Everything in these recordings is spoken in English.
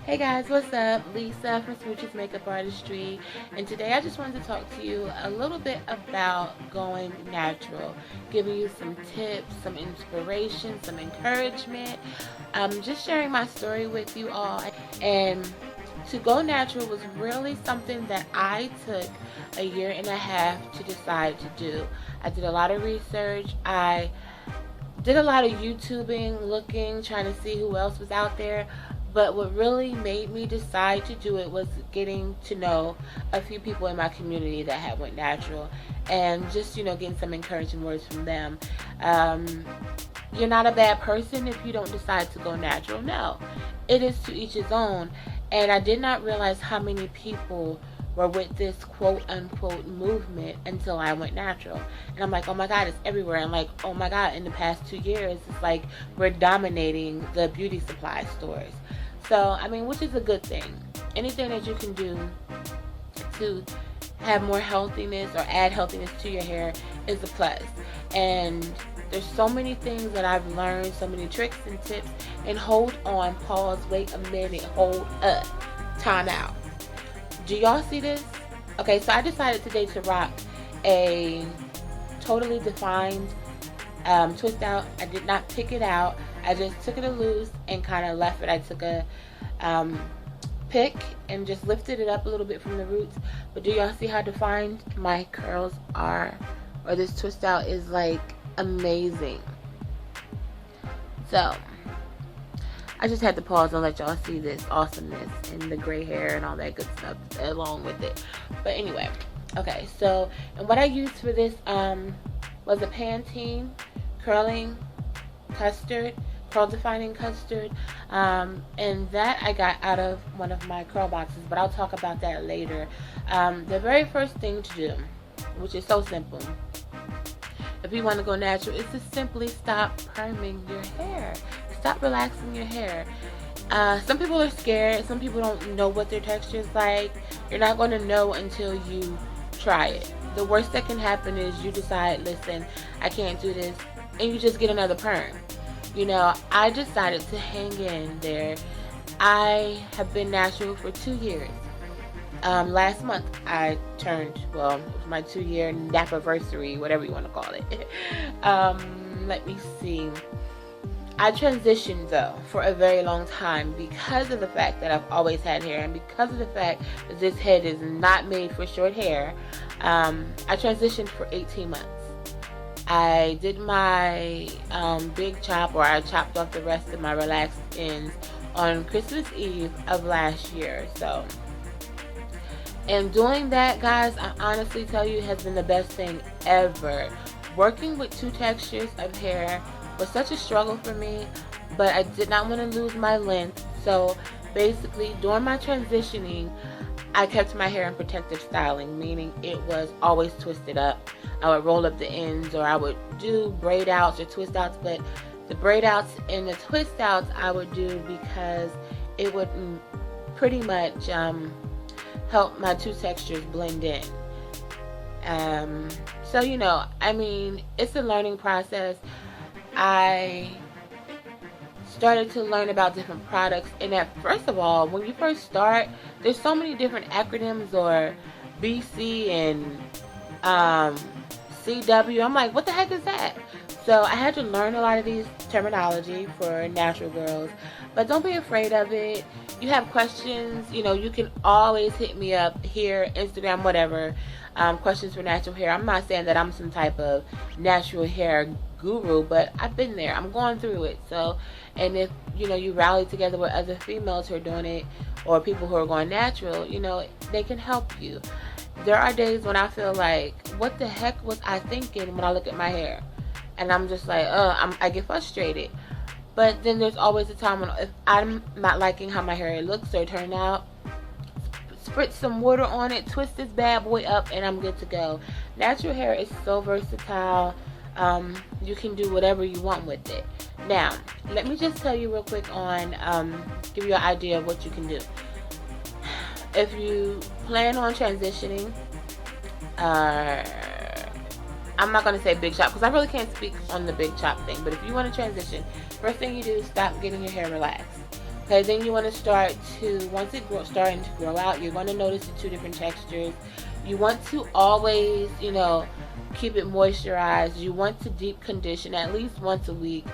Hey guys, what's up? Lisa from Smooches Makeup Artistry, and today I just wanted to talk to you a little bit about going natural, giving you some tips, some inspiration, some encouragement, just sharing my story with you all. And to go natural was really something that I took a year and a half to decide to do. I did a lot of research. I did a lot of YouTubing, looking, trying to see who else was out there. But what really made me decide to do it was getting to know a few people in my community that had went natural, and just getting some encouraging words from them. Um, you're not a bad person if you don't decide to go natural. No, it is to each his own. And I did not realize how many people were with this quote unquote movement until I went natural. And I'm like, oh my God, it's everywhere. And like, oh my God, in the past 2 years, it's like we're dominating the beauty supply stores. So, I mean, which is a good thing. Anything that you can do to have more healthiness or add healthiness to your hair is a plus. And there's so many things that I've learned, so many tricks and tips. And hold on, pause, wait a minute, hold up, time out. Do y'all see this? Okay, so I decided today to rock a totally defined twist out. I did not pick it out. I just took it loose and kind of left it. I took a pick and just lifted it up a little bit from the roots. But do y'all see how defined my curls are? Or this twist out is like amazing. So I just had to pause and let y'all see this awesomeness and the gray hair and all that good stuff along with it. But anyway, okay, so and what I used for this was a Pantene curling custard, curl defining custard, and that I got out of one of my curl boxes, but I'll talk about that later. The very first thing to do, which is so simple, if you want to go natural, is to simply stop perming your hair. Stop relaxing your hair. Some people are scared. Some people don't know what their texture is like. You're not going to know until you try it. The worst that can happen is you decide, listen, I can't do this, and you just get another perm. I decided to hang in there. I have been natural for 2 years. Last month I turned, well, it was my 2-year napiversary, whatever you want to call it. Let me see. I transitioned though for a very long time because of the fact that I've always had hair, and because of the fact that this head is not made for short hair. I transitioned for 18 months. I did my big chop, or I chopped off the rest of my relaxed ends on Christmas Eve of last year. So, and doing that, guys, I honestly tell you, has been the best thing ever. Working with two textures of hair was such a struggle for me, but I did not want to lose my length. So basically, during my transitioning, I kept my hair in protective styling, meaning it was always twisted up. I would roll up the ends, or I would do braid outs or twist outs, but the braid outs and the twist outs I would do because it would pretty much help my two textures blend in. So I mean, it's a learning process. I started to learn about different products, and first of all, when you first start, there's so many different acronyms, or BC and CW. I'm like, what the heck is that? So I had to learn a lot of these terminology for natural girls, but don't be afraid of it. You have questions, you can always hit me up here, Instagram, whatever. Questions for natural hair. I'm not saying that I'm some type of natural hair guru, but I've been there. I'm going through it. So, and if you rally together with other females who are doing it, or people who are going natural, they can help you. There are days when I feel like, what the heck was I thinking when I look at my hair? And I'm just like, I get frustrated. But then there's always a time when if I'm not liking how my hair looks or turned out, spritz some water on it, twist this bad boy up, and I'm good to go. Natural hair is so versatile. You can do whatever you want with it. Now, let me just tell you real quick on, give you an idea of what you can do. If you plan on transitioning, I'm not going to say big chop because I really can't speak on the big chop thing, but if you want to transition, first thing you do is stop getting your hair relaxed. Okay, then you want to start to, once it's starting to grow out, you're going to notice the two different textures. You want to always, you know, keep it moisturized. You want to deep condition at least once a week.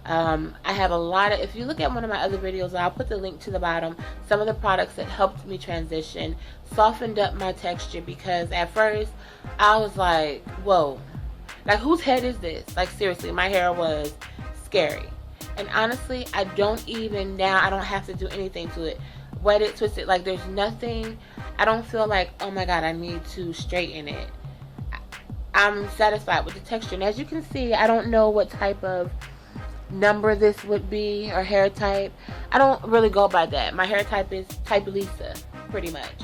I have a lot of, if you look at one of my other videos, I'll put the link to the bottom, some of the products that helped me transition, softened up my texture, because at first I was like, whoa, like whose head is this? Like seriously, my hair was scary. And honestly, I don't even, now I don't have to do anything to it. Wet it, twist it, like there's nothing. I don't feel like, oh my god, I need to straighten it. I'm satisfied with the texture. And as you can see, I don't know what type of number this would be, or hair type. I don't really go by that. My hair type is type Lisa, pretty much.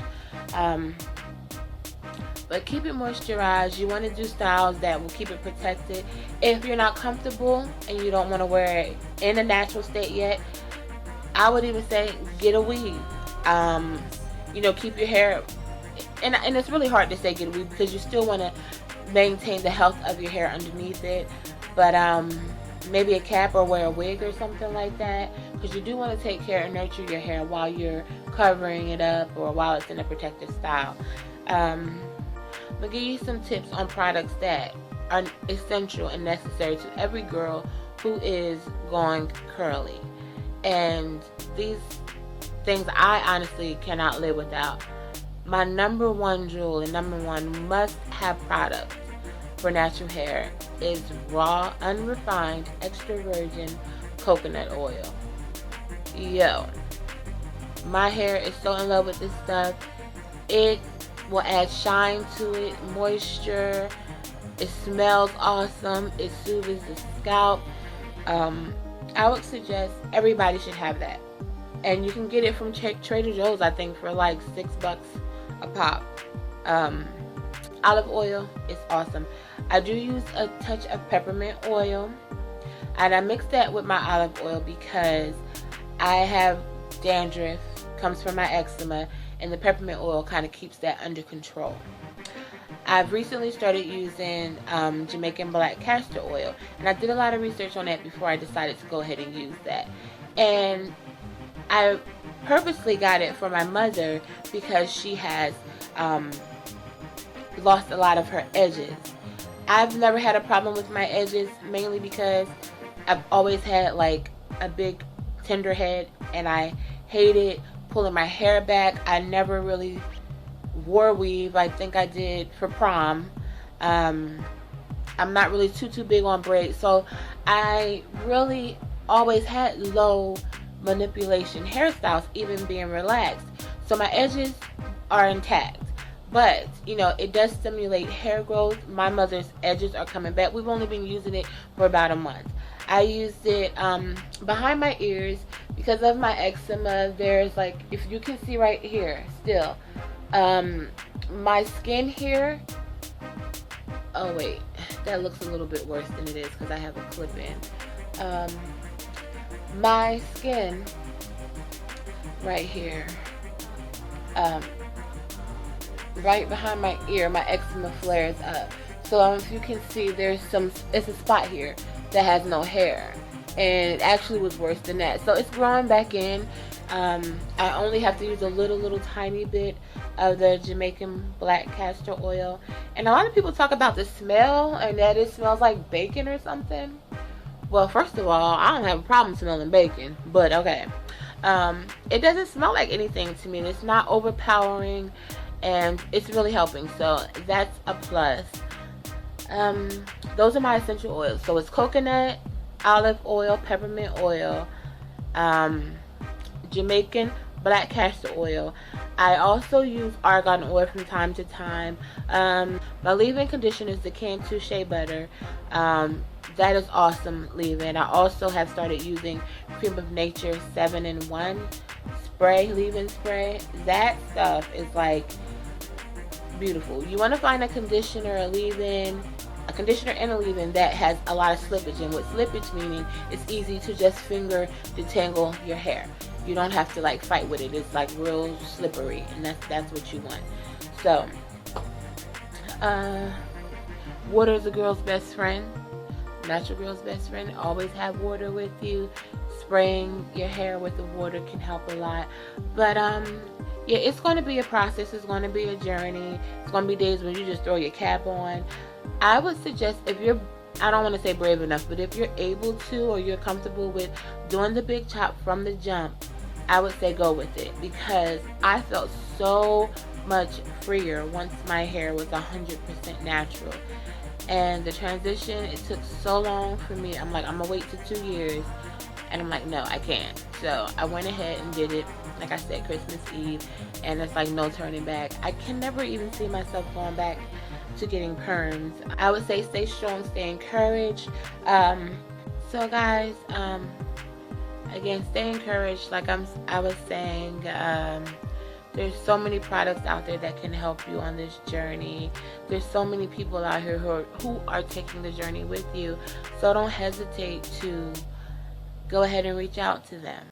But keep it moisturized. You want to do styles that will keep it protected. If you're not comfortable and you don't want to wear it in a natural state yet, I would even say get a weave. You know, keep your hair, and it's really hard to say get a weave because you still want to maintain the health of your hair underneath it. But maybe a cap or wear a wig or something like that, because you do want to take care and nurture your hair while you're covering it up or while it's in a protective style. I'm gonna give you some tips on products that are essential and necessary to every girl who is going curly. And these things I honestly cannot live without. My number one jewel and number one must-have product for natural hair is raw, unrefined, extra virgin coconut oil. Yo, my hair is so in love with this stuff. It will add shine to it, moisture. It smells awesome. It soothes the scalp. I would suggest everybody should have that. And you can get it from Trader Joe's, I think, for like $6 a pop. Olive oil is awesome. I do use a touch of peppermint oil, and I mix that with my olive oil because I have dandruff, comes from my eczema, and the peppermint oil kind of keeps that under control. I've recently started using Jamaican black castor oil, and I did a lot of research on that before I decided to go ahead and use that. And I purposely got it for my mother because she has lost a lot of her edges. I've never had a problem with my edges, mainly because I've always had like a big tender head, and I hated pulling my hair back. I never really wore weave. I think I did for prom. I'm not really too big on braids, so I really always had low manipulation hairstyles, even being relaxed. So my edges are intact, but you know, it does stimulate hair growth. My mother's edges are coming back. We've only been using it for about a month. I used it behind my ears because of my eczema. There's like, if you can see right here still, my skin here, oh wait, that looks a little bit worse than it is because I have a clip in. My skin right here, right behind my ear, my eczema flares up. So if you can see, it's a spot here that has no hair, and it actually was worse than that. So it's growing back in. I only have to use a little tiny bit of the Jamaican black castor oil. And a lot of people talk about the smell and that it smells like bacon or something. Well, first of all, I don't have a problem smelling bacon, but okay. It doesn't smell like anything to me. It's not overpowering, and it's really helping, so that's a plus. Those are my essential oils. So it's coconut, olive oil, peppermint oil, Jamaican black castor oil. I also use argan oil from time to time. My leave-in conditioner is the Cantu Shea Butter. That is awesome leave-in. I also have started using Cream of Nature 7-in-1 spray, leave-in spray. That stuff is like beautiful. You want to find a conditioner, a leave-in, a conditioner and a leave-in that has a lot of slippage. And what slippage meaning, it's easy to just finger detangle your hair. You don't have to like fight with it. It's like real slippery, and that's what you want. So water is a girl's best friend. Natural girl's best friend. Always have water with you. spraying your hair with the water can help a lot. But yeah, it's going to be a process. It's going to be a journey. It's going to be days when you just throw your cap on. I would suggest, if you're, I don't want to say brave enough, but if you're able to, or you're comfortable with doing the big chop from the jump, I would say go with it, because I felt so much freer once my hair was 100% natural. And the transition, it took so long for me. I'm like, I'm gonna wait till 2 years, and I'm like, no, I can't. So I went ahead and did it, like I said, Christmas Eve, and it's like no turning back. I can never even see myself going back to getting perms. I would say stay strong, stay encouraged. So guys, again, stay encouraged. Like I was saying, there's so many products out there that can help you on this journey. There's so many people out here who are taking the journey with you. So don't hesitate to go ahead and reach out to them.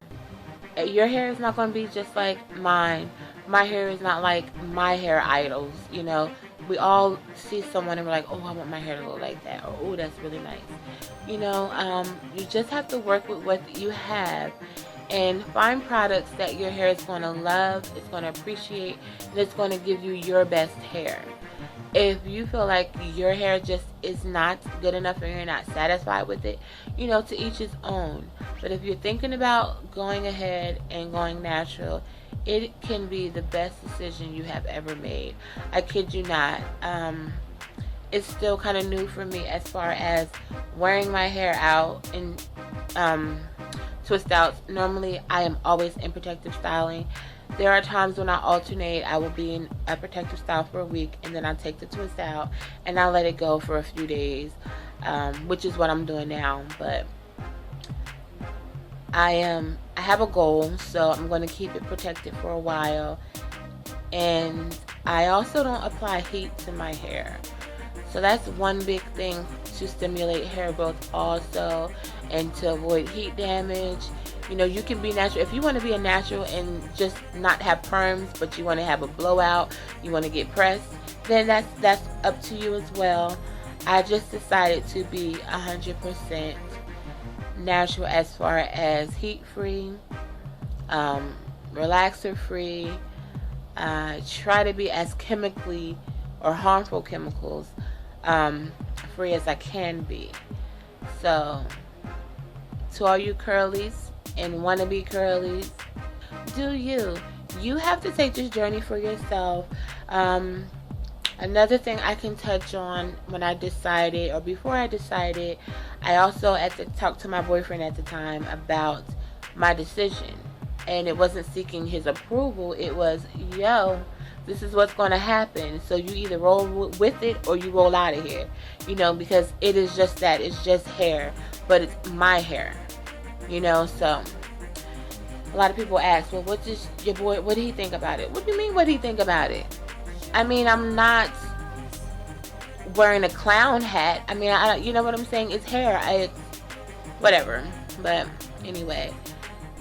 Your hair is not going to be just like mine. My hair is not like my hair idols, you know. We all see someone and we're like, oh, I want my hair to look like that, or oh, that's really nice. You know, you just have to work with what you have and find products that your hair is going to love, it's going to appreciate, and it's going to give you your best hair. If you feel like your hair just is not good enough and you're not satisfied with it, you know, to each his own. But if you're thinking about going ahead and going natural, it can be the best decision you have ever made. I kid you not. It's still kind of new for me as far as wearing my hair out and twist outs. Normally, I am always in protective styling. There are times when I alternate. I will be in a protective style for a week, and then I take the twist out and I let it go for a few days, which is what I'm doing now. But I have a goal, so I'm going to keep it protected for a while. And I also don't apply heat to my hair. So that's one big thing to stimulate hair growth also, and to avoid heat damage. You know, you can be natural. If you want to be a natural and just not have perms, but you want to have a blowout, you want to get pressed, then that's up to you as well. I just decided to be 100% natural as far as heat free, relaxer free. Try to be as chemically or harmful chemicals free as I can be. So to all you curlies and wannabe curlies, do you have to take this journey for yourself. Another thing I can touch on, when I decided, or before I decided, I also talked to my boyfriend at the time about my decision, and it wasn't seeking his approval. It was, yo, this is what's going to happen, so you either roll with it or you roll out of here, you know, because it is just that. It's just hair, but it's my hair, you know. So a lot of people ask, well, what did your boy, what did he think about it? What do you mean, what did he think about it? I mean, I'm not wearing a clown hat. I mean, you know what I'm saying? It's hair. Whatever. But anyway,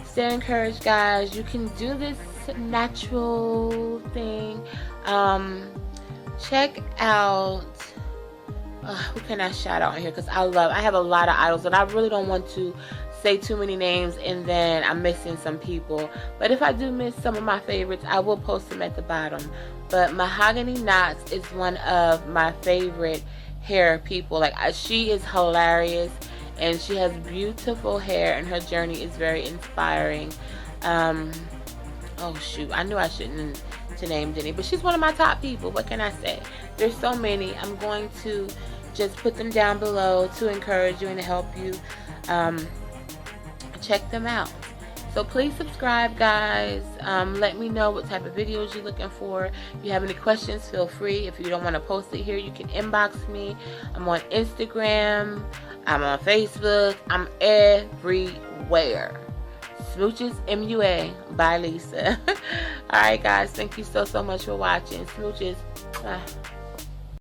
stay encouraged, guys. You can do this natural thing. Check out, who can I shout out here? Because I have a lot of idols, and I really don't want to say too many names and then I'm missing some people. But if I do miss some of my favorites, I will post them at the bottom. But Mahogany Knots is one of my favorite hair people. Like, she is hilarious, and she has beautiful hair, and her journey is very inspiring. Oh shoot, I knew I shouldn't to name any, but she's one of my top people. What can I say? There's so many. I'm going to just put them down below to encourage you and to help you. Check them out. So please subscribe, guys. Let me know what type of videos you're looking for. If you have any questions, feel free. If you don't want to post it here, you can inbox me. I'm on Instagram. I'm on Facebook. I'm everywhere. Smooches MUA by Lisa. Alright, guys. Thank you so much for watching. Smooches.